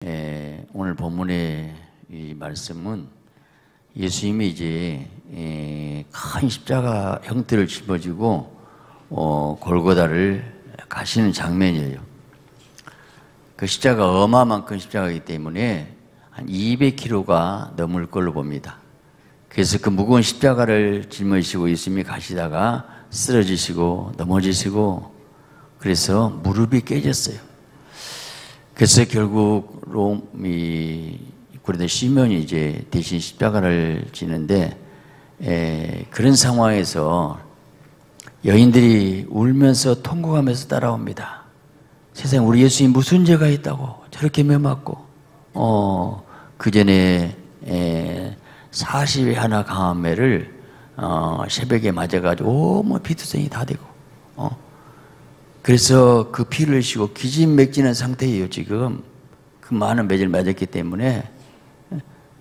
오늘 본문의 이 말씀은 예수님이 이제 큰 십자가 형태를 짊어지고 골고다를 가시는 장면이에요. 그 십자가 어마어마한 큰 십자가이기 때문에 한 200kg가 넘을 걸로 봅니다. 그래서 그 무거운 십자가를 짊어지시고 예수님이 가시다가 쓰러지시고 넘어지시고 그래서 무릎이 깨졌어요. 그래서 결국 고린도 시몬이 이제 대신 십자가를 지는데 그런 상황에서 여인들이 울면서 통곡하면서 따라옵니다. 세상에 우리 예수님 무슨 죄가 있다고 저렇게 매맞고 그 전에 40에 하나 강한 매를 새벽에 맞아가지고 온몸 피투성이 다 되고 그래서 그 피를 흘리시고 기진맥진한 상태예요. 지금 그 많은 매를 맞았기 때문에.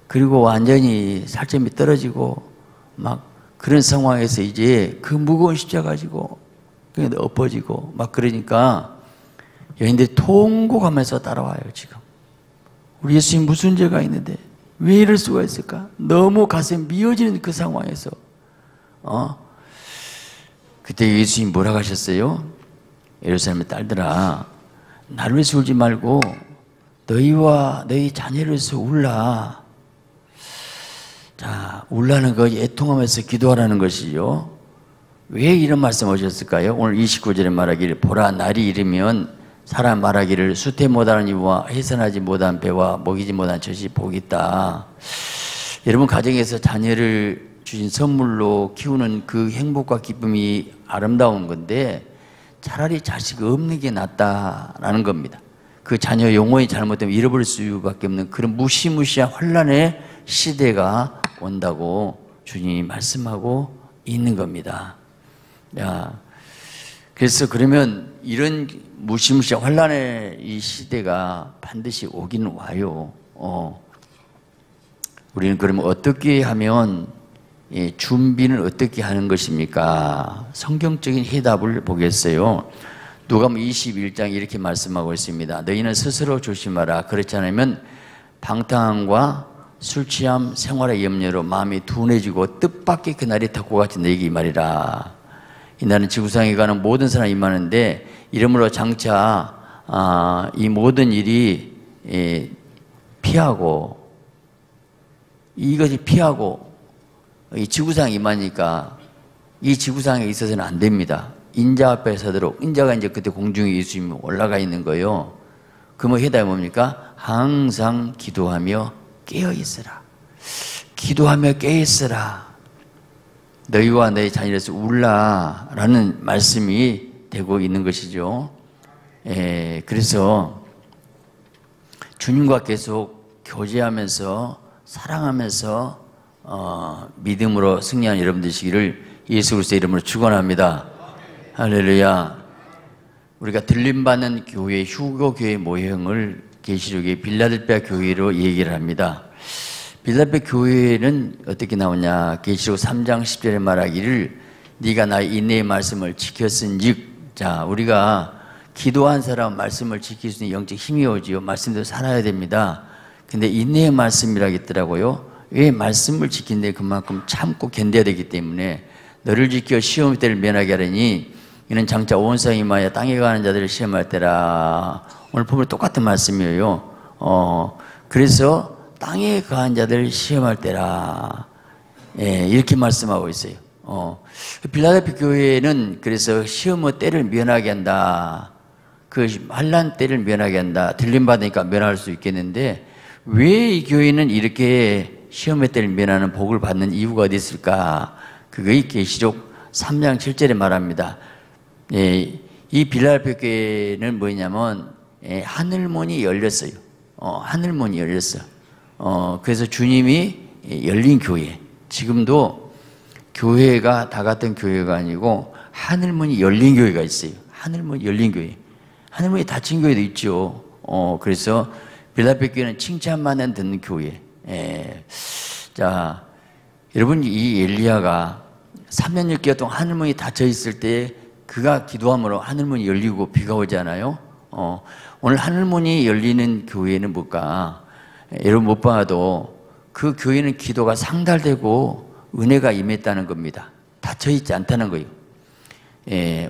그리고 완전히 살점이 떨어지고 막 그런 상황에서 이제 그 무거운 십자가 가지고 엎어지고 막 그러니까 여인들이 통곡하면서 따라와요. 지금 우리 예수님 무슨 죄가 있는데 왜 이럴 수가 있을까? 너무 가슴이 미어지는 그 상황에서 그때 예수님 뭐라고 하셨어요? 예루살렘의 딸들아, 나를 위해서 울지 말고 너희와 너희 자녀를 위해서 울라. 자, 울라는 거 애통하면서 기도하라는 것이죠. 왜 이런 말씀 하셨을까요? 오늘 29절에 말하기를 보라 날이 이르면 사람 말하기를 수태 못하는 이와 해산하지 못한 배와 먹이지 못한 젖이 복이 있다. 여러분 가정에서 자녀를 주신 선물로 키우는 그 행복과 기쁨이 아름다운 건데 차라리 자식 없는 게 낫다라는 겁니다. 그 자녀 영혼이 잘못되면 잃어버릴 수밖에 없는 그런 무시무시한 환난의 시대가 온다고 주님이 말씀하고 있는 겁니다. 그래서 그러면 이런 무시무시한 환난의 이 시대가 반드시 오기는 와요. 우리는 그러면 어떻게 하면 준비는 어떻게 하는 것입니까? 성경적인 해답을 보겠어요. 누가복음 21장 이렇게 말씀하고 있습니다. 너희는 스스로 조심하라. 그렇지 않으면 방탕함과 술취함, 생활의 염려로 마음이 둔해지고 뜻밖의 그날이 닿고 같이 너희에게 이 말이라. 이날은 지구상에 가는 모든 사람이 임하는데 이러므로 장차 이 모든 일이 피하고 이것이 피하고 이 지구상에 임하니까 이 지구상에 있어서는 안 됩니다. 인자 앞에 서도록 인자가 이제 그때 공중에 예수님이 올라가 있는 거예요. 그러면 해답이 뭡니까? 항상 기도하며 깨어 있으라. 기도하며 깨어 있으라. 너희와 너희 자녀에서 울라라는 말씀이 되고 있는 것이죠. 그래서 주님과 계속 교제하면서 사랑하면서 믿음으로 승리하는 여러분 되시기를 예수 그리스도의 이름으로 축원합니다. 할렐루야. 우리가 들림받는 교회, 휴거교회 모형을 계시록의 빌라델피아 교회로 얘기를 합니다. 빌라델피아 교회는 어떻게 나오냐? 계시록 3장 10절에 말하기를 네가 나의 인내의 말씀을 지켰은즉. 자, 우리가 기도한 사람 말씀을 지킬 수 있는 영적 힘이 오지요. 말씀대로 살아야 됩니다. 근데 인내의 말씀이라겠더라고요. 왜 말씀을 지킨데 그만큼 참고 견뎌야 되기 때문에 너를 지켜 시험의 때를 면하게 하려니 이는 장차 온 성이 임하여 땅에 가는 자들을 시험할 때라. 오늘 보면 똑같은 말씀이에요. 그래서 땅에 가는 자들을 시험할 때라. 이렇게 말씀하고 있어요. 빌라델피아 교회는 그래서 시험의 때를 면하게 한다. 그 환난 때를 면하게 한다. 들림받으니까 면할 수 있겠는데 왜 이 교회는 이렇게 시험의 때를 면하는 복을 받는 이유가 어디 있을까? 그거의 계시록 3장 7절에 말합니다. 이 빌라델피아 교회는 뭐냐면 하늘문이 열렸어요. 하늘문이 열렸어. 그래서 주님이 열린 교회. 지금도 교회가 다 같은 교회가 아니고 하늘문이 열린 교회가 있어요. 하늘문이 열린 교회. 하늘문이 닫힌 교회도 있죠. 그래서 빌라델피아 교회는 칭찬만 듣는 교회. 자, 여러분 이 엘리야가 3년 6개월 동안 하늘문이 닫혀 있을 때 그가 기도함으로 하늘문이 열리고 비가 오잖아요. 오늘 하늘문이 열리는 교회는 뭘까? 여러분 못 봐도 그 교회는 기도가 상달되고 은혜가 임했다는 겁니다. 닫혀있지 않다는 거예요.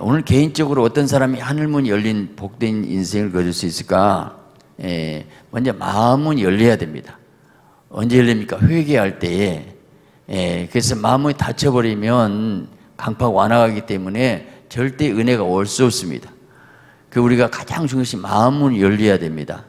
오늘 개인적으로 어떤 사람이 하늘문이 열린 복된 인생을 거둘 수 있을까? 먼저 마음문이 열려야 됩니다. 언제 열립니까? 회개할 때에. 그래서 마음이 닫혀버리면 강파가 완화하기 때문에 절대 은혜가 올 수 없습니다. 그 우리가 가장 중요한 것이 마음문이 열려야 됩니다.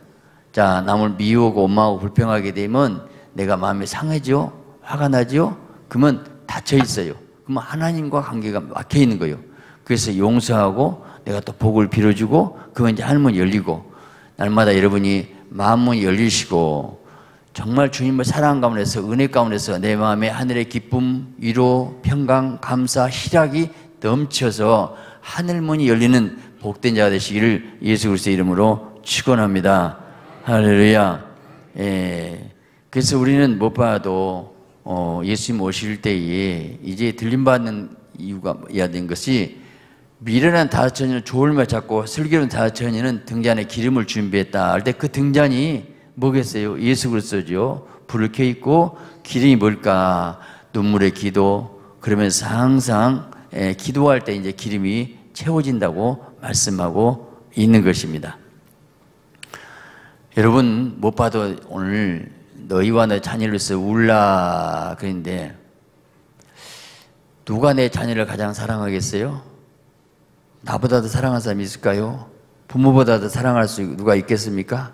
자, 남을 미워하고 원망하고 불평하게 되면 내가 마음이 상하죠? 화가 나죠? 그러면 닫혀 있어요. 그러면 하나님과 관계가 막혀 있는 거예요. 그래서 용서하고 내가 또 복을 빌어주고 그러면 이제 하늘문이 열리고, 날마다 여러분이 마음문이 열리시고 정말 주님을 사랑 가운데서 은혜 가운데서 내 마음에 하늘의 기쁨, 위로, 평강, 감사, 희락이 넘쳐서 하늘문이 열리는 복된 자가 되시기를 예수 그리스도의 이름으로 축원합니다. 할렐루야. 그래서 우리는 못 봐도 예수님 오실 때에 이제 들림받는 이유가 해야 된 것이, 미련한 다섯 처녀는 조울말 잡고 슬기로운 다섯 처녀는 등잔에 기름을 준비했다 할 때 그 등잔이 뭐겠어요? 예수 그리스도죠. 불을 켜 있고 기름이 뭘까? 눈물의 기도. 그러면서 항상 기도할 때 이제 기름이 채워진다고 말씀하고 있는 것입니다. 여러분 못 봐도 오늘 너희와 너 자녀로서 울라 그랬는데, 누가 내 자녀를 가장 사랑하겠어요? 나보다 더 사랑하는 사람이 있을까요? 부모보다 더 사랑할 수 누가 있겠습니까?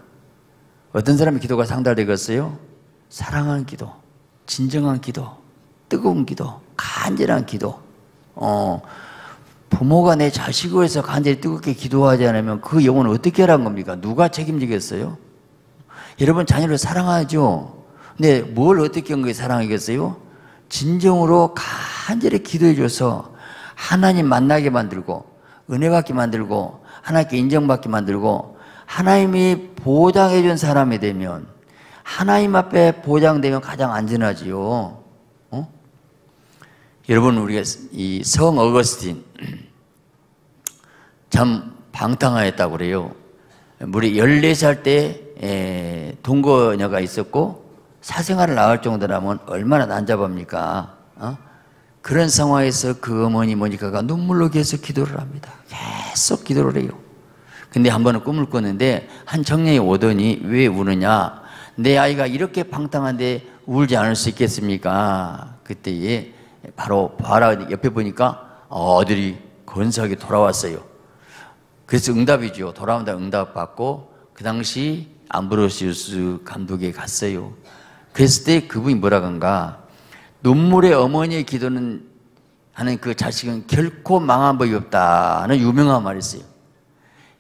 어떤 사람의 기도가 상달되겠어요? 사랑하는 기도, 진정한 기도, 뜨거운 기도, 간절한 기도. 부모가 내 자식을 위해서 간절히 뜨겁게 기도하지 않으면 그 영혼을 어떻게 하라는 겁니까? 누가 책임지겠어요? 여러분 자녀를 사랑하죠? 근데 뭘 어떻게 한 거에 사랑하겠어요? 진정으로 간절히 기도해줘서 하나님 만나게 만들고 은혜 받게 만들고 하나님께 인정받게 만들고, 하나님이 보장해준 사람이 되면, 하나님 앞에 보장되면 가장 안전하지요. 여러분 우리가 이 성 어거스틴 참 방탕하였다고 그래요. 우리 14살 때 동거녀가 있었고 사생활을 낳을 정도라면 얼마나 난잡합니까? 그런 상황에서 그 어머니 모니카가 눈물로 계속 기도를 합니다. 계속 기도를 해요. 근데 한 번은 꿈을 꿨는데 한 청년이 오더니 왜 우느냐? 내 아이가 이렇게 방탕한데 울지 않을 수 있겠습니까? 그때에 바로 봐라 옆에 보니까 아들이 건사하게 돌아왔어요. 그래서 응답이죠. 돌아온다 응답 받고 그 당시 암브로시우스 감독에 갔어요. 그랬을 때 그분이 뭐라고 한가? 눈물의 어머니의 기도는 하는 그 자식은 결코 망한 법이 없다는 유명한 말이 있어요.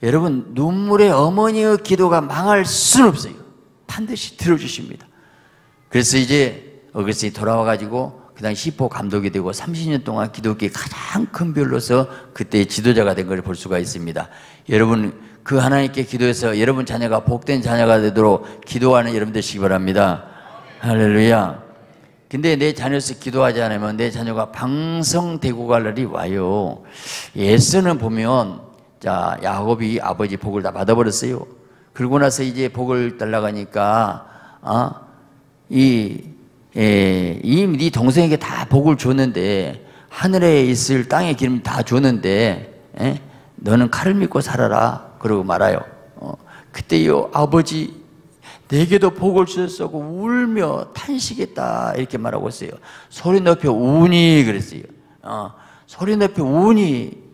여러분 눈물의 어머니의 기도가 망할 수는 없어요. 반드시 들어주십니다. 그래서 이제 어거스틴이 돌아와가지고 그 당시 시포 감독이 되고 30년 동안 기독교의 가장 큰 별로서 그때 지도자가 된 걸 볼 수가 있습니다. 여러분 그 하나님께 기도해서 여러분 자녀가 복된 자녀가 되도록 기도하는 여러분 되시기 바랍니다. 할렐루야. 근데 내 자녀에서 기도하지 않으면 내 자녀가 방성되고 갈 날이 와요. 예서는 보면 자 야곱이 아버지 복을 다 받아버렸어요. 그러고 나서 이제 복을 달라고 하니까 네 동생에게 다 복을 줬는데, 하늘에 있을 땅의 기름 다 줬는데 너는 칼을 믿고 살아라 그러고 말아요. 그때요 아버지 내게도 복을 주셨다고 울며 탄식했다 이렇게 말하고 있어요. 소리 높여 우니 그랬어요. 소리 높여 우니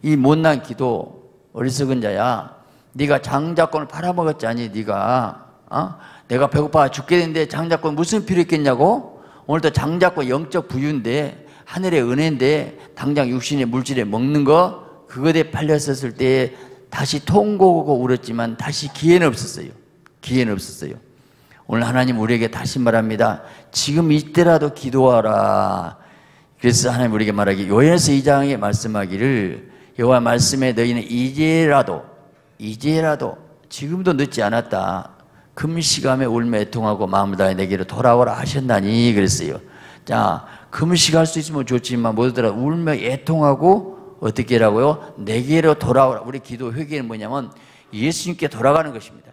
이 못난 기도 어리석은 자야, 네가 장자권을 팔아먹었지 않니? 네가 내가 배고파 죽게 되는데 장자권 무슨 필요 있겠냐고? 오늘도 장자권 영적 부유인데 하늘의 은혜인데 당장 육신의 물질에 먹는 거 그것에 팔렸었을 때 다시 통곡하고 울었지만 다시 기회는 없었어요. 기회는 없었어요. 오늘 하나님 우리에게 다시 말합니다. 지금 이때라도 기도하라. 그래서 하나님 우리에게 말하기 요한에서 2장에 말씀하기를 여호와 말씀에 너희는 이제라도 지금도 늦지 않았다. 금식하며 울며 애통하고 마음을 다해 내게로 돌아오라 하셨나니 그랬어요. 자, 금식할 수 있으면 좋지만 모두들 울며 애통하고 어떻게 하라고요? 내게로 돌아오라. 우리 기도 회개는 뭐냐면 예수님께 돌아가는 것입니다.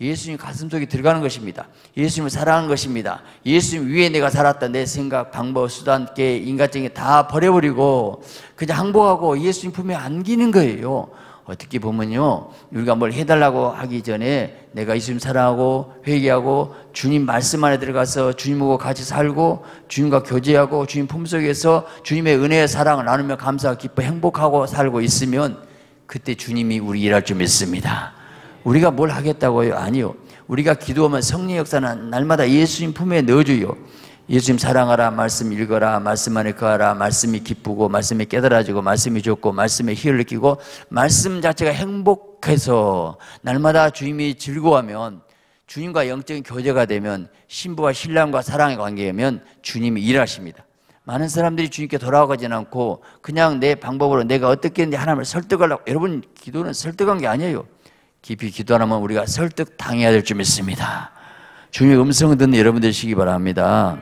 예수님 가슴속에 들어가는 것입니다. 예수님을 사랑하는 것입니다. 예수님 위에 내가 살았다. 내 생각, 방법, 수단, 계, 인간적인 게 다 버려버리고 그냥 항복하고 예수님 품에 안기는 거예요. 어떻게 보면요, 우리가 뭘 해달라고 하기 전에 내가 예수님 사랑하고 회개하고 주님 말씀 안에 들어가서 주님하고 같이 살고 주님과 교제하고 주님 품속에서 주님의 은혜의 사랑을 나누며 감사하고 기뻐 행복하고 살고 있으면 그때 주님이 우리 일할 줄 믿습니다. 우리가 뭘 하겠다고요? 아니요. 우리가 기도하면 성령 역사는 날마다 예수님 품에 넣어줘요. 예수님 사랑하라, 말씀 읽어라, 말씀 안에 거하라, 말씀이 기쁘고 말씀이 깨달아지고 말씀이 좋고 말씀에 희를 느끼고 말씀 자체가 행복해서 날마다 주님이 즐거워하면 주님과 영적인 교제가 되면 신부와 신랑과 사랑의 관계면 주님이 일하십니다. 많은 사람들이 주님께 돌아가지는 않고 그냥 내 방법으로 내가 어떻게 했는지 하나님을 설득하려고. 여러분, 기도는 설득한 게 아니에요. 깊이 기도하면 우리가 설득 당해야 될 줄 믿습니다. 주님의 음성을 듣는 여러분 되시기 바랍니다.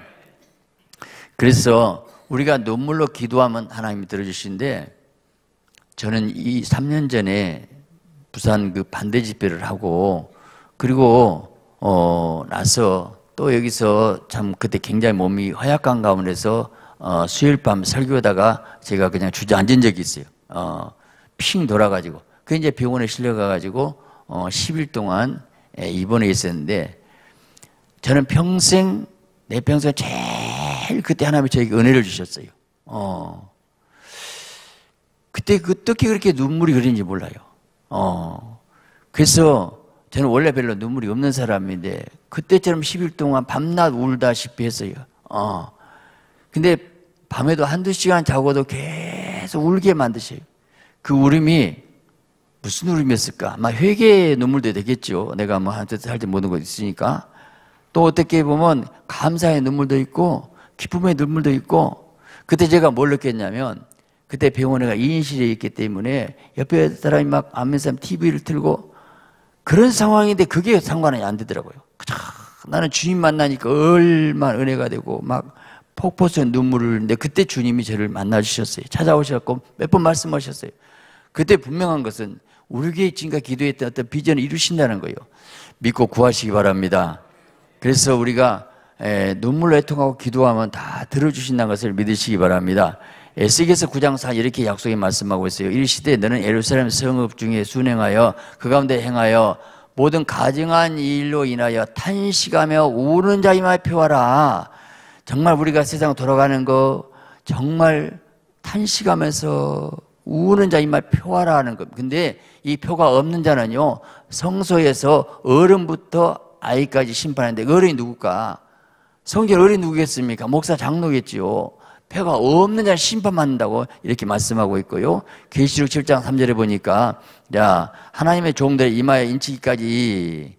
그래서 우리가 눈물로 기도하면 하나님이 들어주시는데, 저는 이 3년 전에 부산 그 반대 집회를 하고 그리고 나서 또 여기서 참 그때 굉장히 몸이 허약한 가운데서 수요일 밤 설교하다가 제가 그냥 주저앉은 적이 있어요. 핑 돌아가지고. 그 이제 병원에 실려가가지고 10일 동안 입원해 있었는데, 저는 평생, 내 평생 제일 그때 하나님이 저에게 은혜를 주셨어요. 그때 어떻게 그렇게 눈물이 흐르는지 몰라요. 그래서 저는 원래 별로 눈물이 없는 사람인데 그때처럼 10일 동안 밤낮 울다시피 했어요. 근데 밤에도 한두 시간 자고도 계속 울게 만드셔요. 그 울음이 무슨 울음이었을까? 아마 회개의 눈물도 되겠죠. 내가 뭐 한테 살 때 모든 거 있으니까. 또 어떻게 보면 감사의 눈물도 있고 기쁨의 눈물도 있고. 그때 제가 뭘 느꼈냐면, 그때 병원에 2인실에 있기 때문에 옆에 사람이 막 안면사람 TV를 틀고 그런 상황인데 그게 상관이 안 되더라고요. 나는 주님 만나니까 얼마나 은혜가 되고 막 폭포수의 눈물을 흘리는데, 그때 주님이 저를 만나주셨어요. 찾아오셨고 몇 번 말씀하셨어요. 그때 분명한 것은 우리 교회 지금까지 기도했던 어떤 비전을 이루신다는 거예요. 믿고 구하시기 바랍니다. 그래서 우리가 눈물로 애통하고 기도하면 다 들어주신다는 것을 믿으시기 바랍니다. 에스겔서 9장 4 이렇게 약속에 말씀하고 있어요. 이르시되 너는 예루살렘 성읍 중에 순행하여 그 가운데 행하여 모든 가증한 일로 인하여 탄식하며 우는 자임을 표하라. 정말 우리가 세상 돌아가는 거 정말 탄식하면서 우는 자임을 표하라 하는 것. 근데 이 표가 없는 자는요, 성소에서 어른부터 아이까지 심판하는데, 어른이 누굴까? 성전 어른이 누구겠습니까? 목사 장로겠지요. 표가 없는 자는 심판받는다고 이렇게 말씀하고 있고요. 계시록 7장 3절에 보니까, 자, 하나님의 종들의 이마에 인치기까지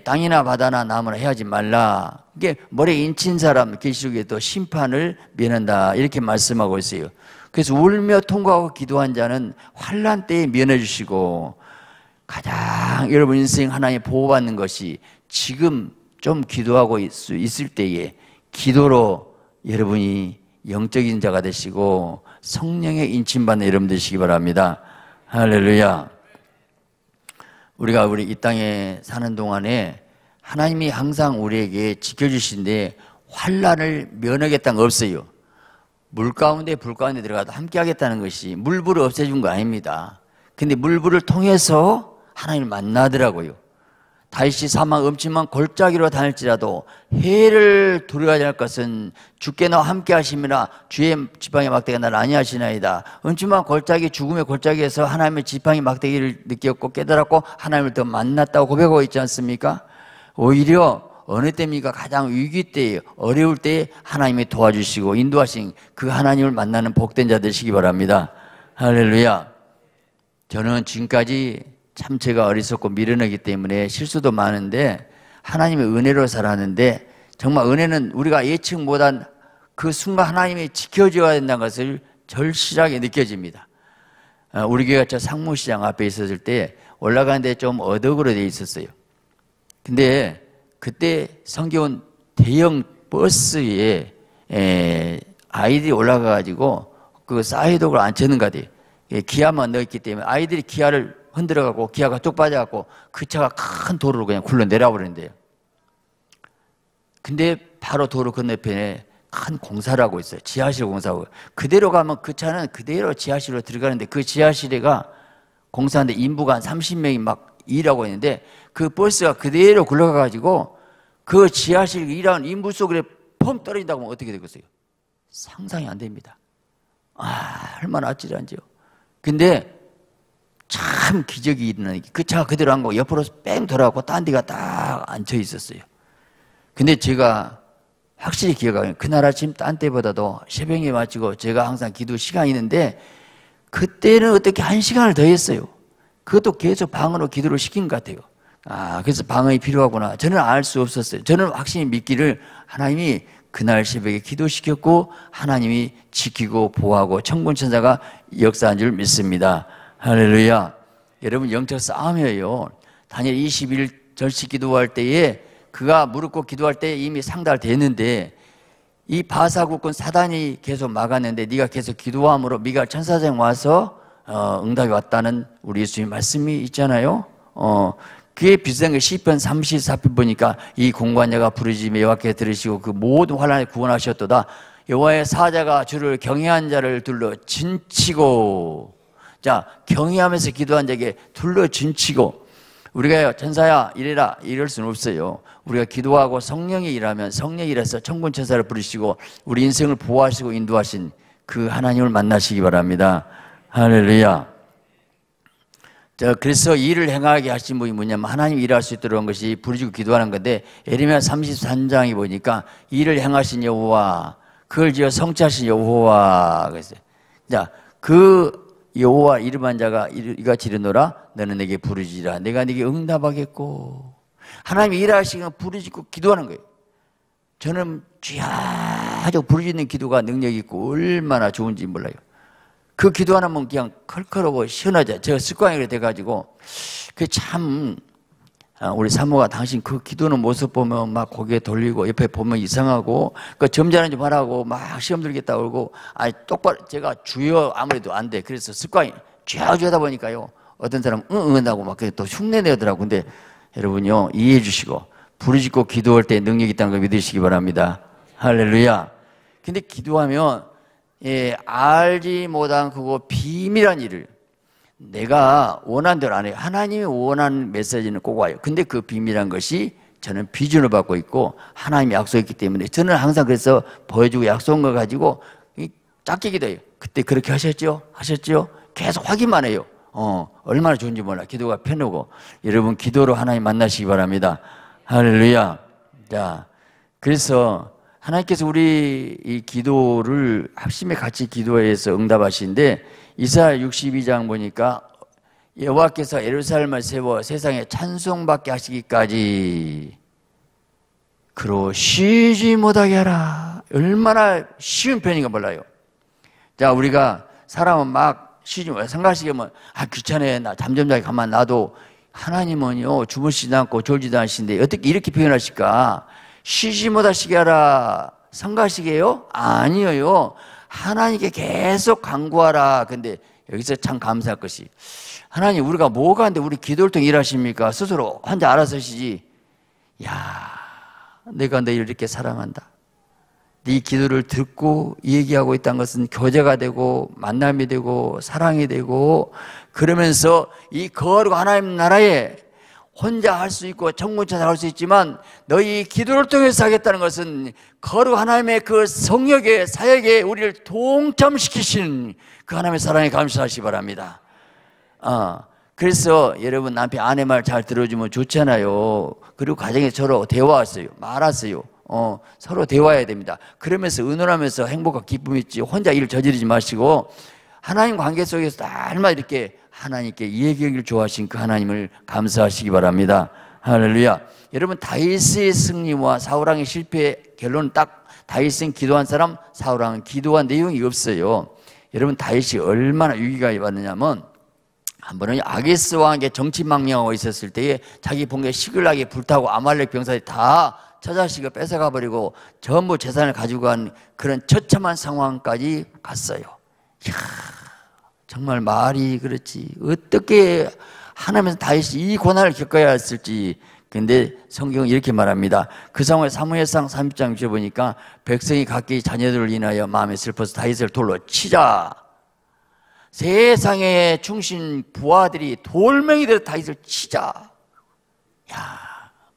땅이나 바다나 나무나 해하지 말라. 이게 머리에 인친 사람, 계시록에 또 심판을 면한다, 이렇게 말씀하고 있어요. 그래서 울며 통과하고 기도한 자는 환난 때에 면해 주시고, 가장 여러분 인생 하나님 보호받는 것이 지금 좀 기도하고 있을 때에 기도로 여러분이 영적인 자가 되시고 성령의 인침받는 여러분 되시기 바랍니다. 할렐루야. 우리가 이 땅에 사는 동안에 하나님이 항상 우리에게 지켜주신데 환난을 면하겠다는 거 없어요. 물 가운데 불 가운데 들어가도 함께 하겠다는 것이, 물불을 없애준 거 아닙니다. 근데 물불을 통해서 하나님을 만나더라고요. 다윗이 사망 음침한 골짜기로 다닐지라도 해를 두려워하지 않을 것은 주께 나와 함께 하심이라. 주의 지팡이 막대기가 나를 안위하시나이다. 음침한 골짜기, 죽음의 골짜기에서 하나님의 지팡이 막대기를 느꼈고 깨달았고 하나님을 더 만났다고 고백하고 있지 않습니까? 오히려 어느 때입니까? 가장 위기 때에, 어려울 때에 하나님이 도와주시고 인도하신 그 하나님을 만나는 복된 자 되시기 바랍니다. 할렐루야. 저는 지금까지 참 제가 어리석고 미련하기 때문에 실수도 많은데 하나님의 은혜로 살았는데, 정말 은혜는 우리가 예측 못한 그 순간 하나님이 지켜줘야 된다는 것을 절실하게 느껴집니다. 우리 교회가 저 상무시장 앞에 있었을 때 올라가는데 좀 어덕으로 돼 있었어요. 근데 그때 성경은 대형 버스에 아이들이 올라가가지고 그 사이드를 안 쳐는 것 같아요. 기아만 넣었기 때문에 아이들이 기아를 흔들어가고 기아가 뚝 빠져갖고 그 차가 큰 도로로 그냥 굴러 내려버리는데요. 근데 바로 도로 건너편에 큰 공사를 하고 있어요. 지하실 공사하고. 그대로 가면 그 차는 그대로 지하실로 들어가는데 그 지하실에가 공사하는데 인부가 한 30명이 막 일하고 있는데 그 버스가 그대로 굴러가가지고 그 지하실 일하는 인부 속에 펑 떨어진다고 하면 어떻게 되겠어요? 상상이 안 됩니다. 얼마나 아찔한지요. 근데 참 기적이 일어나는 게 그 차가 그대로 안 가고 옆으로 뺑 돌아가고 딴 데가 딱 앉혀 있었어요. 근데 제가 확실히 기억하는 그날 아침 딴 때보다도 새벽에 마치고 제가 항상 기도 시간이 있는데 그때는 어떻게 1시간을 더 했어요. 그것도 계속 방으로 기도를 시킨 것 같아요. 그래서 방언이 필요하구나. 저는 알 수 없었어요. 저는 확실히 믿기를 하나님이 그날 새벽에 기도시켰고 하나님이 지키고 보호하고 천군천사가 역사한 줄 믿습니다. 할렐루야. 여러분 영적 싸움이에요. 다니엘 20일 절식 기도할 때에 그가 무릎 꿇고 기도할 때 이미 상달됐는데 이 바사국군 사단이 계속 막았는데 네가 계속 기도함으로 미가엘 천사장 와서 응답이 왔다는 우리 예수님 말씀이 있잖아요. 그에 비슷한 게 시편 34편 보니까 이 공관자가 부르짖으며 여호와께 들으시고 그 모든 환난에 구원하셨도다. 여호와의 사자가 주를 경외한 자를 둘러 진치고. 자, 경외하면서 기도한 자에게 둘러 진치고. 우리가 천사야 이래라 이럴 수는 없어요. 우리가 기도하고 성령이 일하면 성령이 일해서 천군천사를 부르시고 우리 인생을 보호하시고 인도하신 그 하나님을 만나시기 바랍니다. 할렐루야. 자, 그래서 일을 행하게 하신 분이 뭐냐면 하나님이 일할 수 있도록 한 것이 부르짖고 기도하는 건데 에레미야 33장에 보니까 일을 행하신 여호와 그걸 지어 성취하신 여호와 그랬어요. 자, 그 여호와 이름한 자가 이같이 이르노라 너는 내게 부르짖으라 내가 네게 응답하겠고. 하나님이 일하시면 부르짖고 기도하는 거예요. 저는 쥐야하고 부르짖는 기도가 능력이 있고 얼마나 좋은지 몰라요. 그 기도 하나면 그냥 컬컬하고 시원하죠. 제가 습관이 돼가지고 그 참 우리 사모가 당신 그 기도는 모습 보면 막 고개 돌리고 옆에 보면 이상하고 그 점잖은 좀 하라고 막 시험 들겠다 그러고 똑바로 제가 주여 아무래도 안 돼. 그래서 습관이 쥐야쥐 하다 보니까요. 어떤 사람은 응 한다고 막 또 흉내 내더라고. 근데 여러분요 이해해 주시고 부르짖고 기도할 때 능력이 있다는 걸 믿으시기 바랍니다. 할렐루야. 근데 기도하면 알지 못한 그거 비밀한 일을 내가 원하는 대로 안 해요. 하나님이 원하는 메시지는 꼭 와요. 근데 그 비밀한 것이 저는 비전을 받고 있고 하나님이 약속했기 때문에 저는 항상 그래서 보여주고 약속한 걸 가지고 작게 기도해요. 그때 그렇게 하셨죠? 계속 확인만 해요. 얼마나 좋은지 몰라. 기도가 편하고. 여러분 기도로 하나님 만나시기 바랍니다. 할렐루야. 자, 그래서 하나님께서 우리 이 기도를 합심에 같이 기도해서 응답하시는데 이사야 62장 보니까 여호와께서 예루살렘을 세워 세상에 찬송받게 하시기까지 그로 쉬지 못하게 하라. 얼마나 쉬운 편인가 몰라요. 자, 우리가 사람은 막 쉬지 못해. 생각하시면 귀찮아. 나 잠 좀 자게 가만 놔도 하나님은요 주무시지도 않고 졸지도 않으신데 어떻게 이렇게 표현하실까? 쉬지 못하시게 하라. 성가시게요? 아니에요. 하나님께 계속 간구하라. 근데 여기서 참 감사할 것이 하나님 우리가 뭐가 한데 우리 기도를 통해 일하십니까? 스스로 혼자 알아서 하시지. 야, 내가 너희를 이렇게 사랑한다. 네 기도를 듣고 얘기하고 있다는 것은 교제가 되고 만남이 되고 사랑이 되고 그러면서 이 거룩 하나님 나라에 혼자 할 수 있고 천군천사 할 수 있지만 너희 기도를 통해서 하겠다는 것은 거룩 하나님의 그 성역의 사역에 우리를 동참시키신 그 하나님의 사랑에 감사하시기 바랍니다. 그래서 여러분 남편 아내 말 잘 들어주면 좋잖아요. 그리고 가정에서 서로 대화하세요. 말하세요. 서로 대화해야 됩니다. 그러면서 의논하면서 행복과 기쁨이 있지 혼자 일 저지르지 마시고 하나님 관계 속에서 날마다 이렇게 하나님께 얘기하기를 좋아하신 그 하나님을 감사하시기 바랍니다. 할렐루야. 여러분 다윗의 승리와 사울왕의 실패의 결론은 딱 다윗은 기도한 사람, 사울왕은 기도한 내용이 없어요. 여러분 다윗이 얼마나 위기가 왔느냐면 한 번은 아게스 왕에게 정치 망명하고 있었을 때에 자기 본계 시글락에 불타고 아말렉 병사들이 다 처자식을 뺏어가 버리고 전부 재산을 가지고 간 그런 처참한 상황까지 갔어요. 이야, 정말 말이 그렇지. 어떻게 하나님께서 다윗이 이 고난을 겪어야 했을지. 근데 성경은 이렇게 말합니다. 그 상황에 사무엘상 30장 주에 보니까 백성이 각기 자녀들을 인하여 마음에 슬퍼서 다윗을 돌로 치자. 세상의 충신 부하들이 돌멩이대로 다윗을 치자. 야,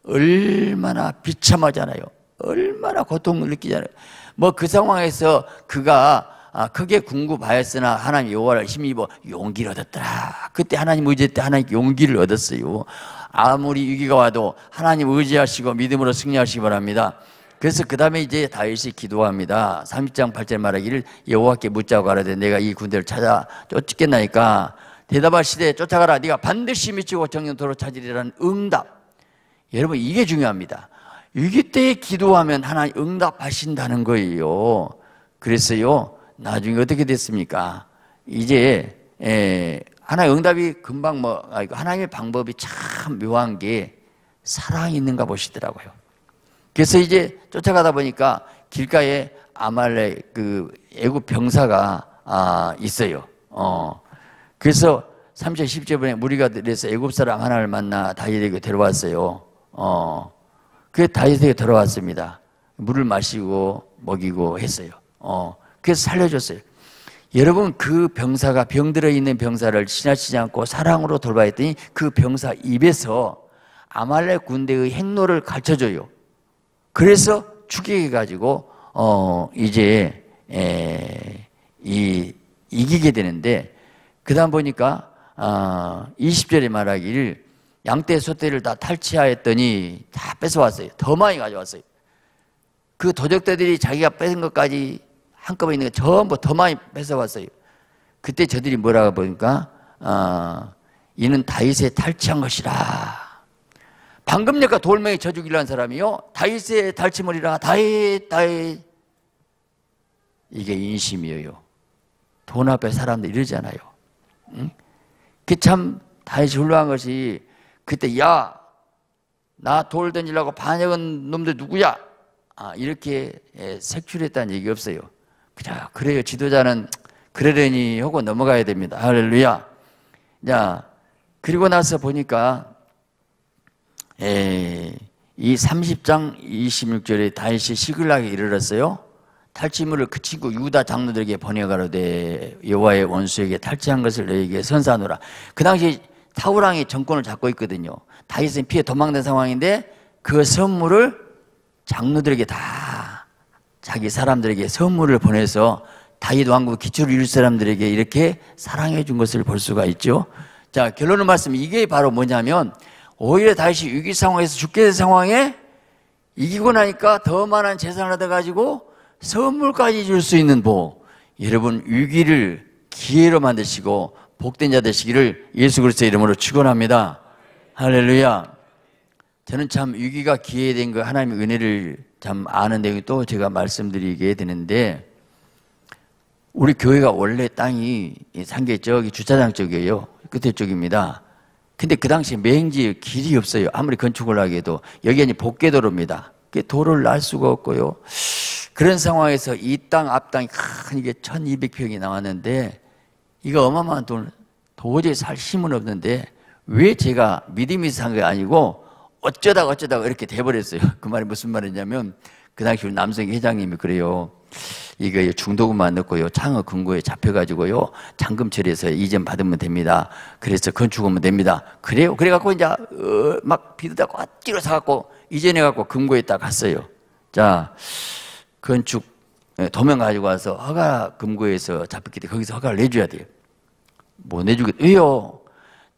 얼마나 비참하잖아요. 얼마나 고통을 느끼잖아요. 뭐 그 상황에서 그가 크게 궁구하였으나 하나님 여호와를 힘입어 용기를 얻었더라. 그때 하나님 의지할 때 하나님 용기를 얻었어요. 아무리 위기가 와도 하나님 의지하시고 믿음으로 승리하시기 바랍니다. 그래서 그 다음에 이제 다윗이 기도합니다. 30장 8절 말하기를 여호와께 묻자고 하라되 내가 이 군대를 찾아 쫓겠나이까 대답하시되 쫓아가라. 네가 반드시 미치고 정령토록 찾으리라는 응답. 여러분 이게 중요합니다. 위기 때에 기도하면 하나님 응답하신다는 거예요. 그래서요 나중에 어떻게 됐습니까? 이제 하나의 응답이 금방 하나님의 방법이 참 묘한 게 사랑이 있는가 보시더라고요. 그래서 이제 쫓아가다 보니까 길가에 아말렉 그 애굽 병사가 있어요. 그래서 3절 10절에 무리가 들여서 애굽 사람 하나를 만나 다윗에게 데려왔어요. 그 다윗에게 들어왔습니다. 물을 마시고 먹이고 했어요. 그래서 살려줬어요. 여러분 그 병사가 병들어 있는 병사를 지나치지 않고 사랑으로 돌봐야 했더니 그 병사 입에서 아말렉 군대의 행로를 가르쳐줘요. 그래서 추격해가지고 이제 이기게 되는데 그 다음 보니까 20절에 말하기를 양떼 소떼를 다 탈취하였더니 다 뺏어왔어요. 더 많이 가져왔어요. 그 도적들이 자기가 뺏은 것까지 한꺼번에 있는 거 전부 더 많이 뺏어왔어요. 그때 저들이 뭐라고 보니까 이는 다윗의 탈취한 것이라. 방금 내가 돌멩이 쳐 죽이려 한 사람이요 다윗의 탈취물이라. 다윗 이게 인심이에요. 돈 앞에 사람들 이러잖아요. 응? 그 참 다윗이 훌륭한 것이 그때 야 나 돌 던지려고 반역한 놈들 누구야? 이렇게 색출했다는 얘기 없어요. 그래요. 지도자는 그러려니 하고 넘어가야 됩니다. 할렐루야. 자, 그리고 나서 보니까 이 30장 26절에 다윗이 시글락에 이르렀어요. 탈취물을 그 친구 유다 장로들에게 보내가로되 여호와의 원수에게 탈취한 것을 너에게 선사하노라. 그 당시 사울왕이 정권을 잡고 있거든요. 다윗은 피해 도망된 상황인데 그 선물을 장로들에게 다 자기 사람들에게 선물을 보내서 다윗 왕국 기초를 이룰 사람들에게 이렇게 사랑해 준 것을 볼 수가 있죠. 자, 결론을 말씀드리면 이게 바로 뭐냐면 오히려 다윗이 위기 상황에서 죽게 된 상황에 이기고 나니까 더 많은 재산을 얻어가지고 선물까지 줄 수 있는 복. 여러분 위기를 기회로 만드시고 복된 자 되시기를 예수 그리스도의 이름으로 축원합니다. 할렐루야. 저는 참 위기가 기회된 거 하나님의 은혜를 참 아는 내용이 또 제가 말씀드리게 되는데 우리 교회가 원래 땅이 상계 저기 주차장 쪽이에요. 끝에 쪽입니다. 근데 그 당시에 매행지에 길이 없어요. 아무리 건축을 하게 해도 여기가 이제 복개도로입니다. 도로를 날 수가 없고요. 그런 상황에서 이 땅 앞땅이 큰 이게 1200평이 나왔는데 이거 어마어마한 돈 도저히 살 힘은 없는데 왜 제가 믿음이 산 게 아니고 어쩌다가 이렇게 돼버렸어요. 그 말이 무슨 말이냐면 그 당시 우리 남성 회장님이 그래요. 이거 중도금만 넣고요 창업 금고에 잡혀가지고요 잔금 처리해서 이전 받으면 됩니다. 그래서 건축하면 됩니다. 그래요. 그래갖고 이제 막 비도다가 엎지로 사갖고 이전해갖고 금고에 딱 갔어요. 자, 건축 도면 가지고 와서 허가 금고에서 잡혔기 때문에 거기서 허가를 내줘야 돼요. 뭐 내주겠? 왜요?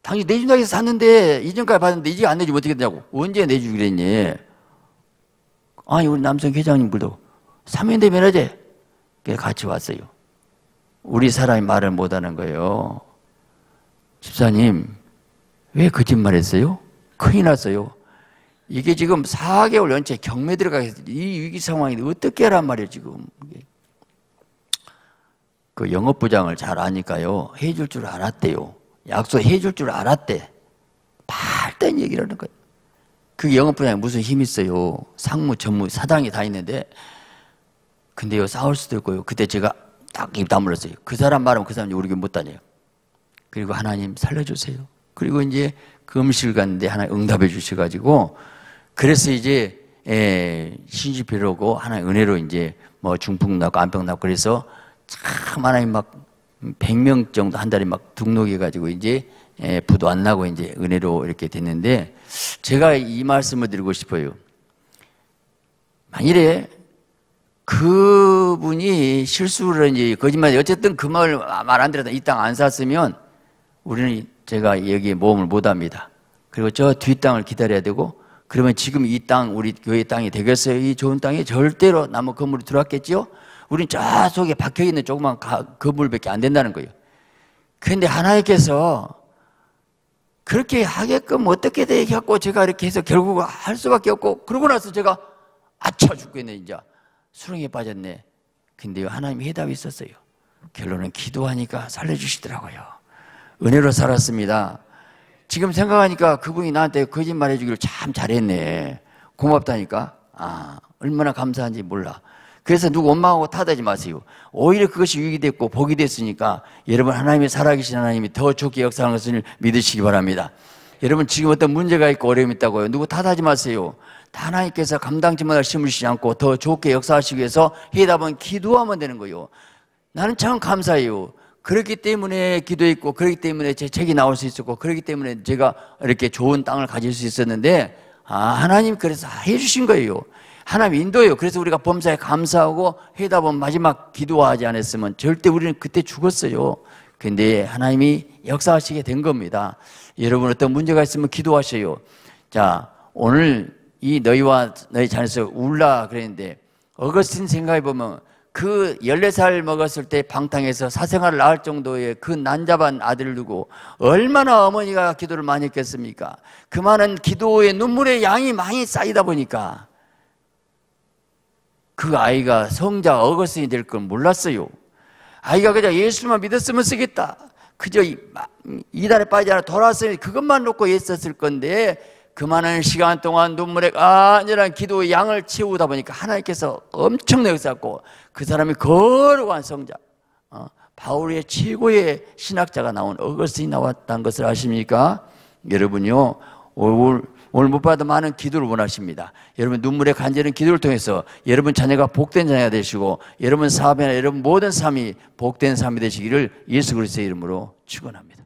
당신 내준다고 해서 샀는데 이전까지 받았는데 이제 안 내주면 어떻게 되냐고. 언제 내주기로 했니? 아니 우리 남성 회장님들도 3년 되면 어제 같이 왔어요. 우리 사람이 말을 못하는 거예요. 집사님 왜 거짓말했어요? 큰일 났어요. 이게 지금 4개월 연체 경매 들어가겠어요. 이 위기 상황인데 어떻게 하란 말이에요 지금. 그 영업부장을 잘 아니까요 해줄 줄 알았대요. 약속해 줄 줄 알았대. 말단 얘기를 하는 거예요. 그 영업부장이 무슨 힘이 있어요. 상무 전무 사장이 다 있는데 근데요 싸울 수도 있고요. 그때 제가 딱 입 다물었어요. 그 사람 말하면 그 사람이 우리 교회 못 다녀요. 그리고 하나님 살려주세요. 그리고 이제 금식을 갔는데 하나님 응답해 주셔가지고, 그래서 이제 시집 필요고 하나님 은혜로 이제 뭐 중풍 낫고 안병 낫고, 그래서 참 하나님 막 100명 정도 한 달에 막 등록해가지고 이제 부도 안 나고 이제 은혜로 이렇게 됐는데, 제가 이 말씀을 드리고 싶어요. 만일에 그분이 실수를 이제 거짓말, 어쨌든 그 말 안 들어도 이 땅 안 샀으면 우리는 제가 여기에 모험을 못 합니다. 그리고 저 뒷 땅을 기다려야 되고, 그러면 지금 이 땅, 우리 교회 땅이 되겠어요? 이 좋은 땅에 절대로 나무 건물이 들어왔겠죠? 우린 저 속에 박혀있는 조그만 건물밖에 안 된다는 거예요. 그런데 하나님께서 그렇게 하게끔 어떻게 돼? 갖고 제가 이렇게 해서 결국 할 수밖에 없고, 그러고 나서 제가 아차 죽겠네, 이제. 수렁에 빠졌네. 근데요, 하나님이 해답이 있었어요. 결론은 기도하니까 살려주시더라고요. 은혜로 살았습니다. 지금 생각하니까 그분이 나한테 거짓말 해주기를 참 잘했네. 고맙다니까. 아, 얼마나 감사한지 몰라. 그래서 누구 원망하고 탓하지 마세요. 오히려 그것이 유익이 됐고 복이 됐으니까 여러분, 하나님의 살아계신 하나님이 더 좋게 역사하는 것을 믿으시기 바랍니다. 여러분, 지금 어떤 문제가 있고 어려움이 있다고요. 누구 탓하지 마세요. 다 하나님께서 감당치 못할 힘을 주시지 않고 더 좋게 역사하시기 위해서 해답은 기도하면 되는 거예요. 나는 참 감사해요. 그렇기 때문에 기도했고, 그렇기 때문에 제 책이 나올 수 있었고, 그렇기 때문에 제가 이렇게 좋은 땅을 가질 수 있었는데, 하나님 그래서 해주신 거예요. 하나님 인도예요. 그래서 우리가 범사에 감사하고 해답은 마지막 기도하지 않았으면 절대 우리는 그때 죽었어요. 근데 하나님이 역사하시게 된 겁니다. 여러분, 어떤 문제가 있으면 기도하셔요. 자, 오늘 이 너희와 너희 자녀에서 울라 그랬는데, 어거스틴 생각해보면 그 14살 먹었을 때 방탕에서 사생활을 낳을 정도의 그 난잡한 아들을 두고 얼마나 어머니가 기도를 많이 했겠습니까? 그 많은 기도의 눈물의 양이 많이 쌓이다 보니까 그 아이가 성자 어거스틴이 될 걸 몰랐어요. 아이가 그냥 예수만 믿었으면 쓰겠다, 그저 이단에 빠지지 않아 돌아왔으니 그것만 놓고 애썼을 건데, 그 많은 시간 동안 눈물의 간절한 기도의 양을 채우다 보니까 하나님께서 엄청나게 역사했고, 그 사람이 거룩한 성자, 바울의 최고의 신학자가 나온 어거스틴이 나왔다는 것을 아십니까? 여러분요, 오늘 못 봐도 많은 기도를 원하십니다. 여러분, 눈물의 간절한 기도를 통해서 여러분 자녀가 복된 자녀가 되시고, 여러분 사업이나 여러분 모든 삶이 복된 삶이 되시기를 예수 그리스도의 이름으로 축원합니다.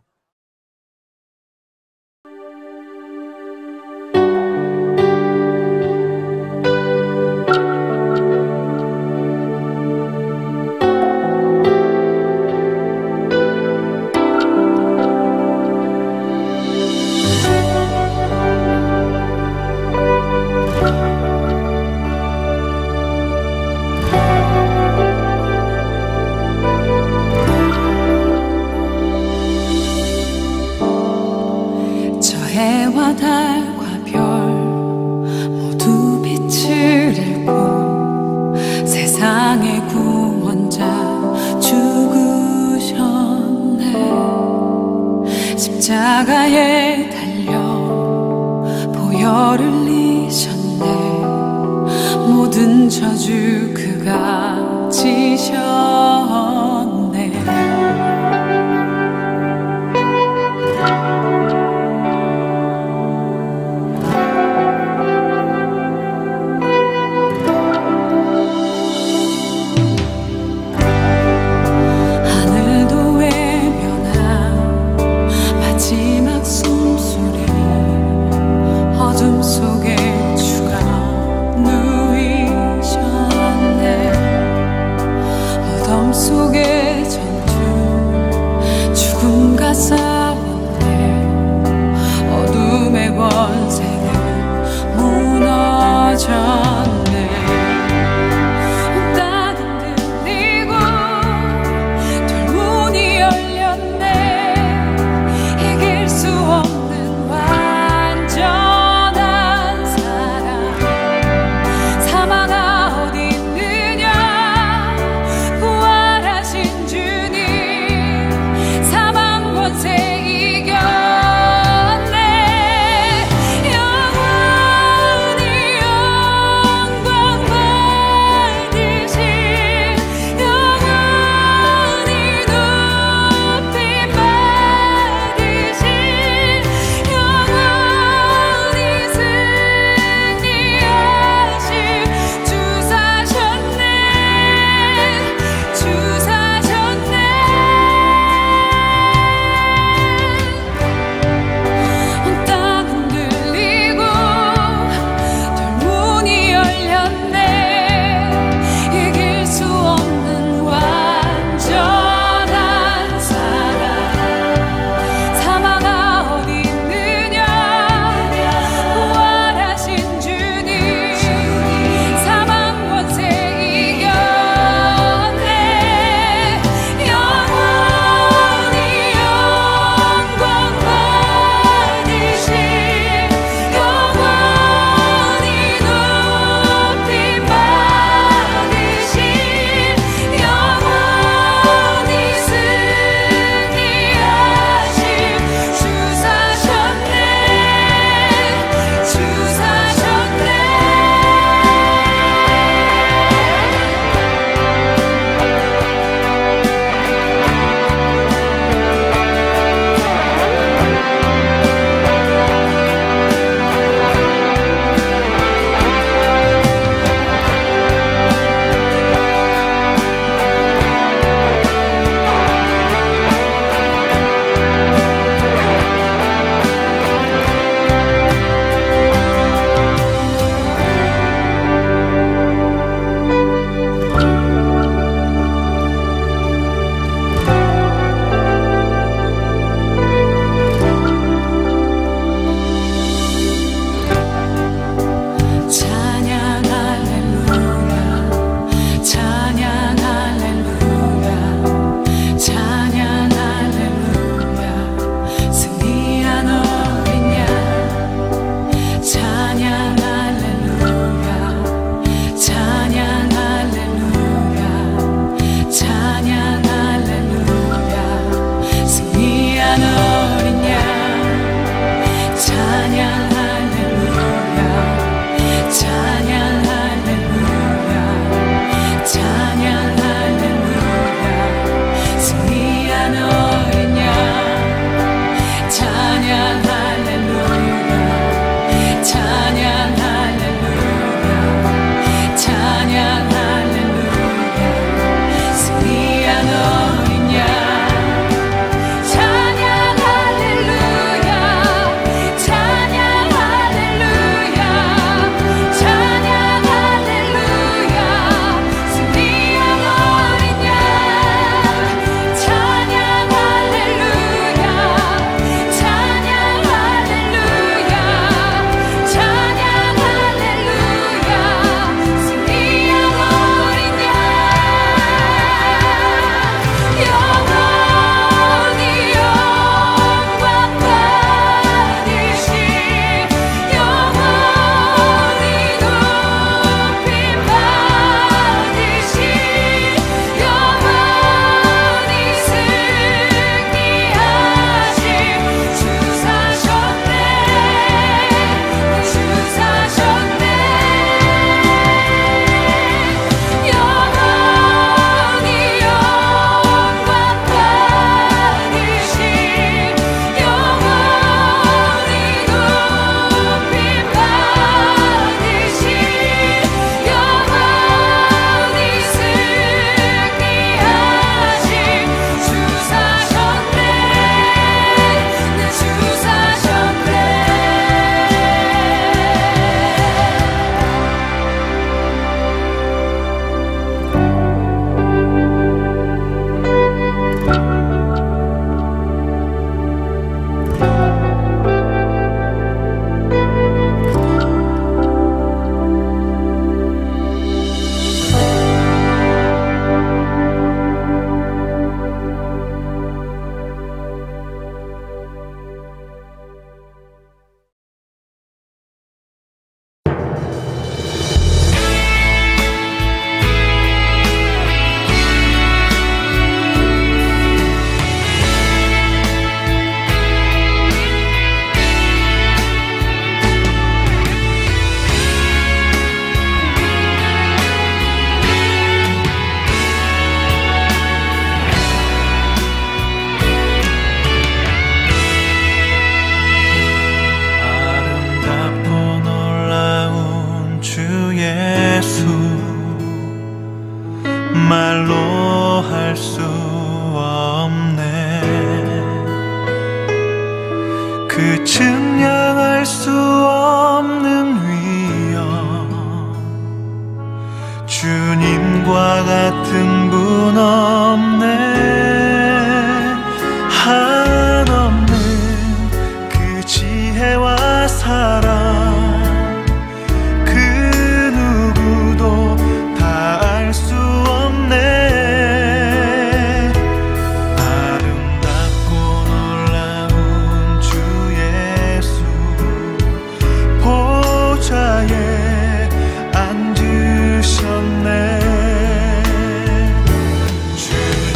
달과 별 모두 빛을 잃고 세상의 구원자 죽으셨네. 십자가에 달려 보혈을 흘리셨네. 모든 저주 그가 지셨네. 어둠의 권세는 무너졌네. 땅은 들리고 돌문이 열렸네. 이길 수 없는 완전한 사랑. 사망아 어디 있느냐. 부활하신 주님. 사망 권세 이겼네. 영원히 주님과 같은 분 없네. 한없는 그 지혜와 사랑 그 누구도 다 알 수 없네. 아름답고 놀라운 주 예수 보좌에 앉으셨네. 주의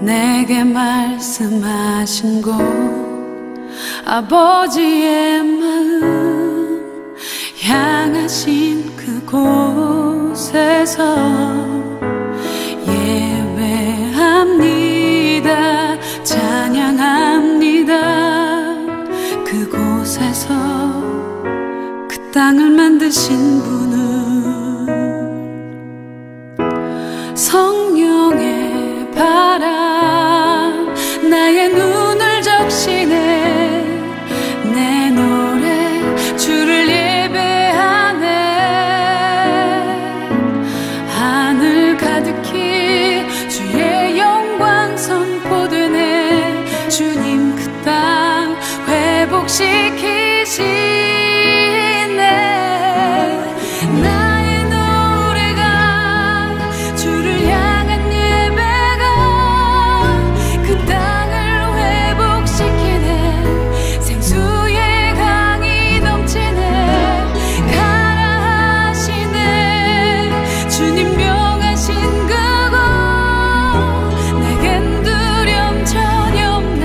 내게 말씀하신 곳 아버지의 마음 향하신 그곳에서 예배합니다 찬양합니다 그곳에서 그 땅을 만드신 분은 성령의 바람 나의 눈을 적시네 내 노래 주를 예배하네 하늘 가득히 주의 영광 선포되네 주님 그 땅 회복시키시네 나의 노래가 주를 향한 예배가 그 땅을 회복시키네 생수의 강이 넘치네 가라 하시네 주님 명하신 그곳 내겐 두려움 전혀 없네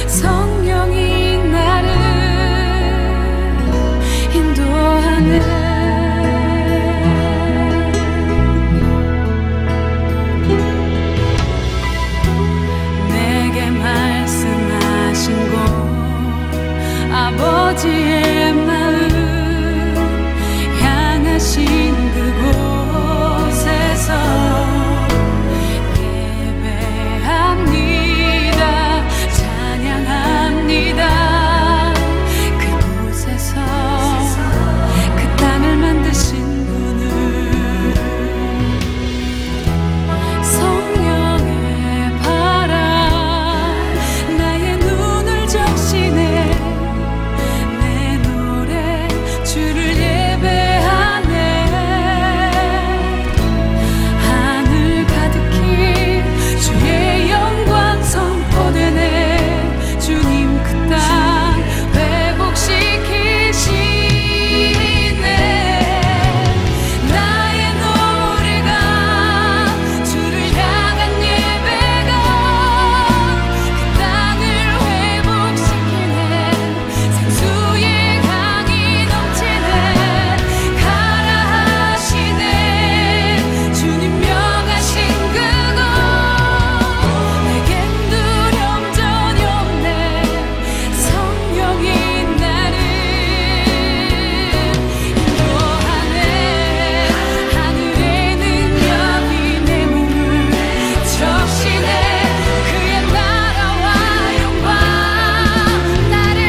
성령이 나를 인도하네 내게 말씀하신 곳 아버지의 마음 향하신 그곳에서 예배합니다 찬양합니다 그곳에서 그 땅을 만드신 분을 성령의 바람 나의 눈을 적시네 내 노래 주를 예배하네 하늘 가득히 주의 영광 선포되네 주님 그 땅 회복시키시네 나의 노래가 주를 향한 예배가 그 땅을 회복시키네 생수의 강이 넘치네 가라 하시네 주님 명하신 그곳 내겐 두려움 전혀 없네 성령이 나를 인도하네 하늘의 능력이 내 몸을 적시네 그의 나라와 영광 나를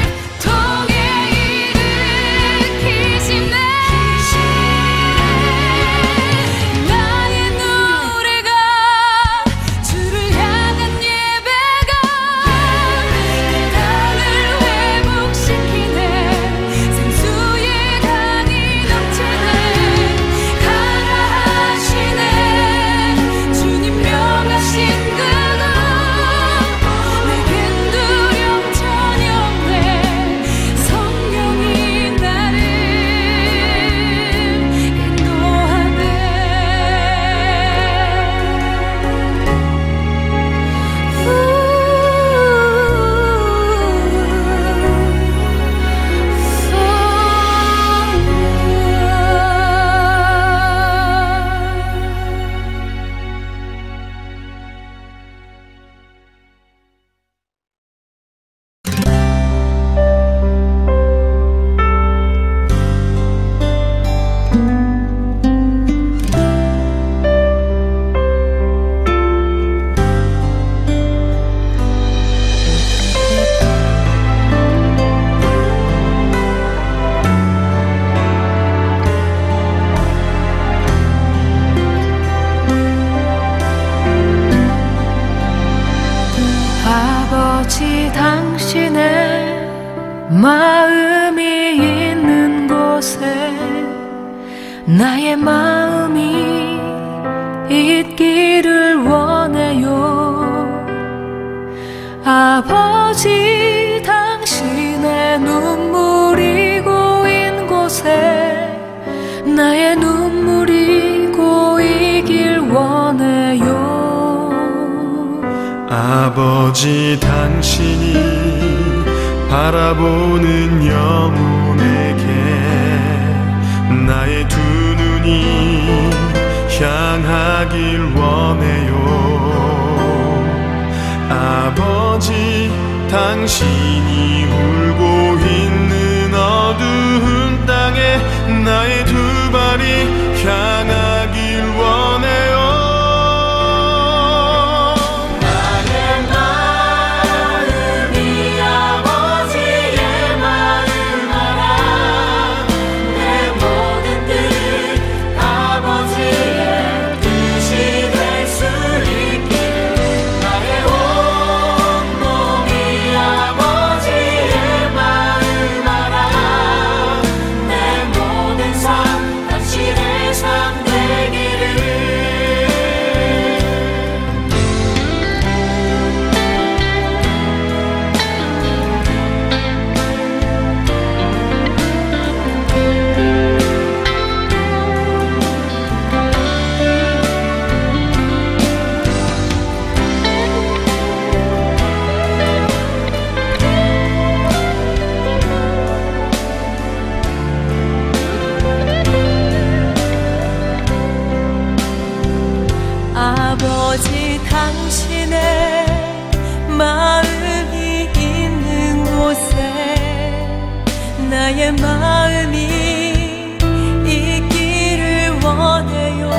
통해 일으키시네 나의 노래가 주를 향한 예배가 그 땅을 회복시키네 생수의 강이 넘치네 가라 하시네 주님 명하신 그곳 내겐 두려움 전혀 없네 성령이 나를 아버지 당신의 마음이 있는 곳에 나의 마음이 있기를 원해요 아버지 당신의 눈물이 고인 곳에 나의 눈물이 고이길 원해요 아버지 당신이 바라보는 영혼에게 나의 두 눈이 향하길 원해요. 아버지 당신이 울고 있는 어두운 땅에 나의 두 발이 향하길 원해요. 아버지 당신의 마음이 있는 곳에 나의 마음이 있기를 원해요.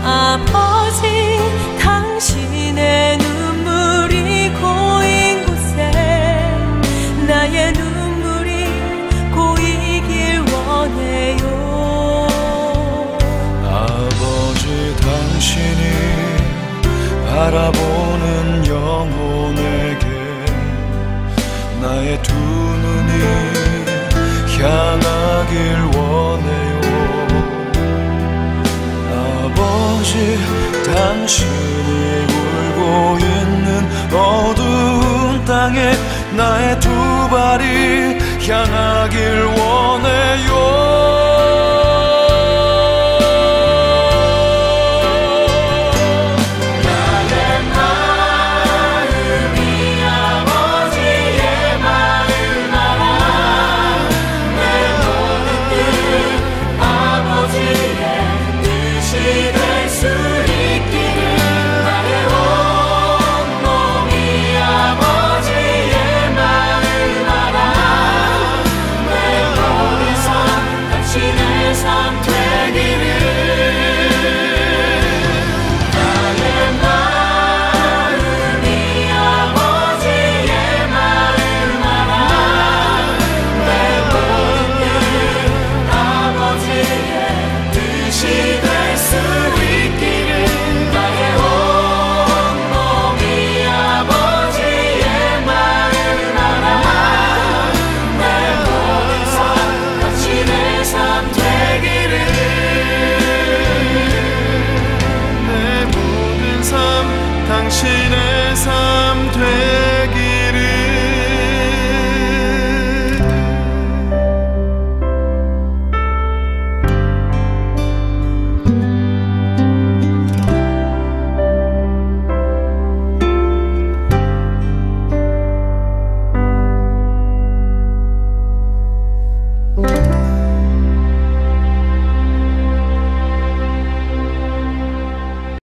아버지 당신의 눈물이 고인 곳에 나의 눈물이 고이길 원해요. 당신이 바라보는 영혼에게 나의 두 눈이 향하길 원해요. 아버지 당신이 울고 있는 어두운 땅에 나의 두 발이 향하길 원해요.